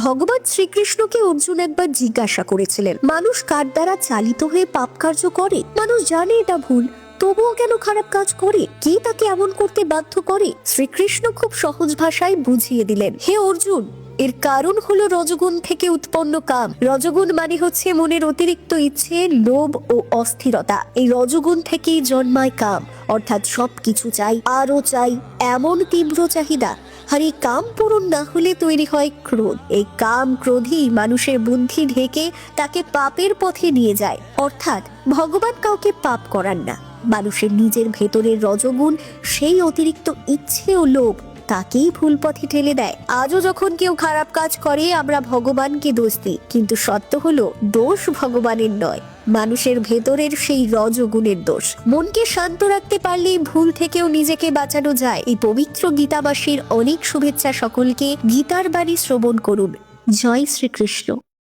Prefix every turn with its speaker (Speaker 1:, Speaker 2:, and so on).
Speaker 1: ভগবান শ্রীকৃষ্ণকে অর্জুন একবার জিজ্ঞাসা করেছিলেন, মানুষ কার দ্বারা চালিত হয়ে পাপ কার্য করে? মানুষ জানে এটা ভুল, তবুও কেন খারাপ কাজ করে? কে তাকে এমন করতে বাধ্য করে? শ্রীকৃষ্ণ খুব সহজ ভাষায় বুঝিয়ে দিলেন, হে অর্জুন, এর কারণ হলো রজগুণ থেকে উৎপন্ন কাম। রজগুণ মানে হচ্ছে মনের অতিরিক্ত ইচ্ছে, লোভ ও অস্থিরতা। এই রজগুণ থেকেই জন্মায় কাম, অর্থাৎ সবকিছু চাই, আরো চাই, এমন তীব্র চাহিদা। আর এই কাম পূরণ না হলে তৈরি হয় ক্রোধ। এই কাম ক্রোধই মানুষের বুদ্ধি ঢেকে তাকে পাপের পথে নিয়ে যায়। অর্থাৎ ভগবান কাউকে পাপ করান না, মানুষের নিজের ভেতরের রজগুণ, সেই অতিরিক্ত ইচ্ছে ও লোভ তাকেই ভুল পথে ঠেলে দেয়। আজও যখন কেউ খারাপ কাজ করে আমরা ভগবানকে দোষ দিই, কিন্তু সত্য হলো দোষ ভগবানের নয়, মানুষের ভেতরের সেই রজগুণের দোষ। মনকে শান্ত রাখতে পারলেই ভুল থেকেও নিজেকে বাঁচানো যায়। এই পবিত্র গীতাবাসীর অনেক শুভেচ্ছা সকলকে। গীতার বাণী শ্রবণ করুন। জয় শ্রীকৃষ্ণ।